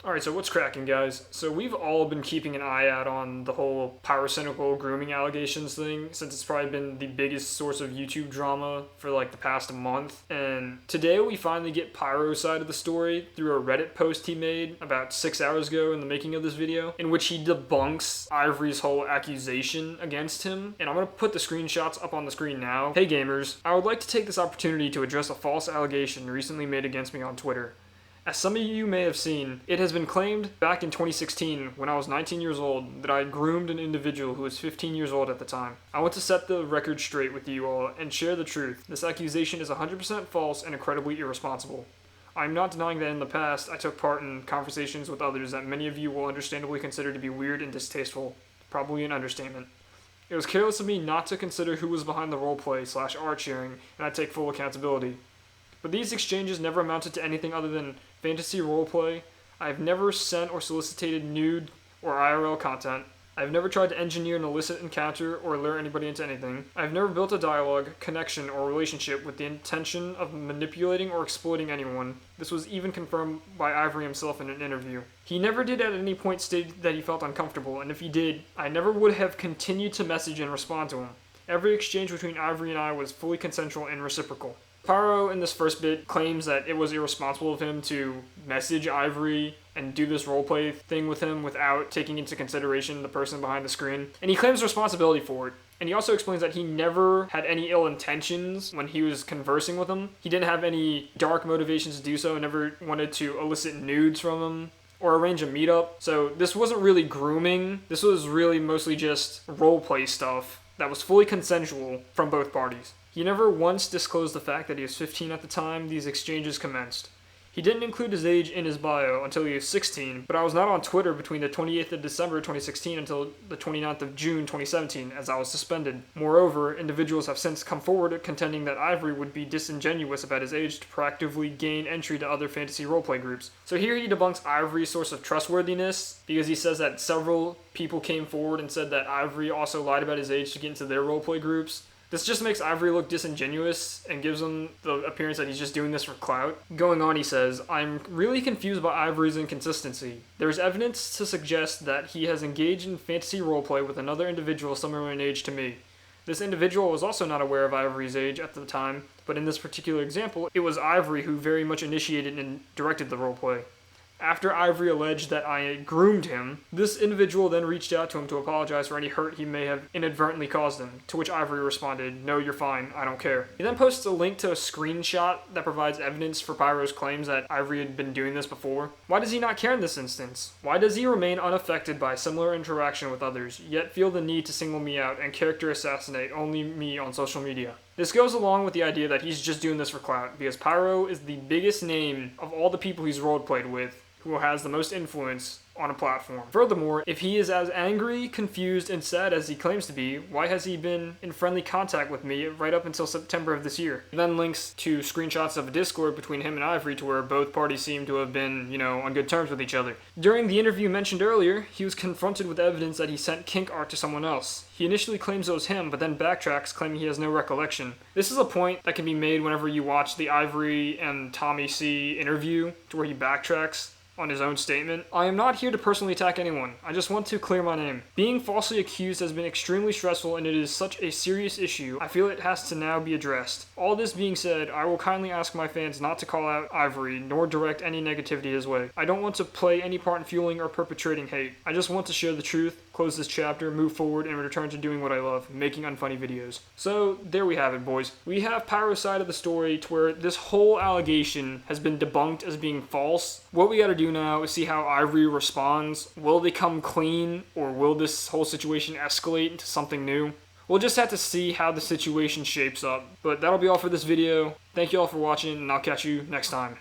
Alright, so what's cracking, guys? So we've all been keeping an eye out on the whole Pyrocynical grooming allegations thing since it's probably been the biggest source of YouTube drama for like the past month. And today we finally get Pyro's side of the story through a Reddit post he made about 6 hours ago in the making of this video, in which he debunks Ivory's whole accusation against him. And I'm going to put the screenshots up on the screen now. Hey gamers, I would like to take this opportunity to address a false allegation recently made against me on Twitter. As some of you may have seen, it has been claimed back in 2016, when I was 19 years old, that I groomed an individual who was 15 years old at the time. I want to set the record straight with you all and share the truth. This accusation is 100% false and incredibly irresponsible. I am not denying that in the past I took part in conversations with others that many of you will understandably consider to be weird and distasteful. Probably an understatement. It was careless of me not to consider who was behind the roleplay/art sharing, and I take full accountability. But these exchanges never amounted to anything other than fantasy roleplay. I have never sent or solicited nude or IRL content. I have never tried to engineer an illicit encounter or lure anybody into anything. I have never built a dialogue, connection, or relationship with the intention of manipulating or exploiting anyone. This was even confirmed by Ivory himself in an interview. He never did at any point state that he felt uncomfortable, and if he did, I never would have continued to message and respond to him. Every exchange between Ivory and I was fully consensual and reciprocal. Pyro, in this first bit, claims that it was irresponsible of him to message Ivory and do this roleplay thing with him without taking into consideration the person behind the screen. And he claims responsibility for it. And he also explains that he never had any ill intentions when he was conversing with him. He didn't have any dark motivations to do so, never wanted to elicit nudes from him or arrange a meetup. So this wasn't really grooming. This was really mostly just roleplay stuff that was fully consensual from both parties. He never once disclosed the fact that he was 15 at the time these exchanges commenced. He didn't include his age in his bio until he was 16, but I was not on Twitter between the 28th of December 2016 until the 29th of June 2017, as I was suspended. Moreover, individuals have since come forward contending that Ivory would be disingenuous about his age to proactively gain entry to other fantasy roleplay groups. So here he debunks Ivory's source of trustworthiness, because he says that several people came forward and said that Ivory also lied about his age to get into their roleplay groups. This just makes Ivory look disingenuous and gives him the appearance that he's just doing this for clout. Going on, he says, I'm really confused by Ivory's inconsistency. There is evidence to suggest that he has engaged in fantasy roleplay with another individual similar in age to me. This individual was also not aware of Ivory's age at the time, but in this particular example, it was Ivory who very much initiated and directed the roleplay. After Ivory alleged that I groomed him, this individual then reached out to him to apologize for any hurt he may have inadvertently caused him, to which Ivory responded, "No, you're fine, I don't care." He then posts a link to a screenshot that provides evidence for Pyro's claims that Ivory had been doing this before. Why does he not care in this instance? Why does he remain unaffected by similar interaction with others, yet feel the need to single me out and character assassinate only me on social media? This goes along with the idea that he's just doing this for clout, because Pyro is the biggest name of all the people he's roleplayed with, who has the most influence on a platform. Furthermore, if he is as angry, confused, and sad as he claims to be, why has he been in friendly contact with me right up until September of this year? He then links to screenshots of a Discord between him and Ivory to where both parties seem to have been, on good terms with each other. During the interview mentioned earlier, he was confronted with evidence that he sent kink art to someone else. He initially claims it was him, but then backtracks, claiming he has no recollection. This is a point that can be made whenever you watch the Ivory and Tommy C interview, to where he backtracks on his own statement. I am not here to personally attack anyone. I just want to clear my name. Being falsely accused has been extremely stressful, and it is such a serious issue. I feel it has to now be addressed. All this being said, I will kindly ask my fans not to call out Ivory, nor direct any negativity his way. I don't want to play any part in fueling or perpetrating hate. I just want to share the truth, close this chapter, move forward, and return to doing what I love, making unfunny videos. So, there we have it, boys. We have Pyro's side of the story to where this whole allegation has been debunked as being false. What we gotta do now is see how Ivory responds. Will they come clean, or will this whole situation escalate into something new? We'll just have to see how the situation shapes up. But that'll be all for this video. Thank you all for watching, and I'll catch you next time.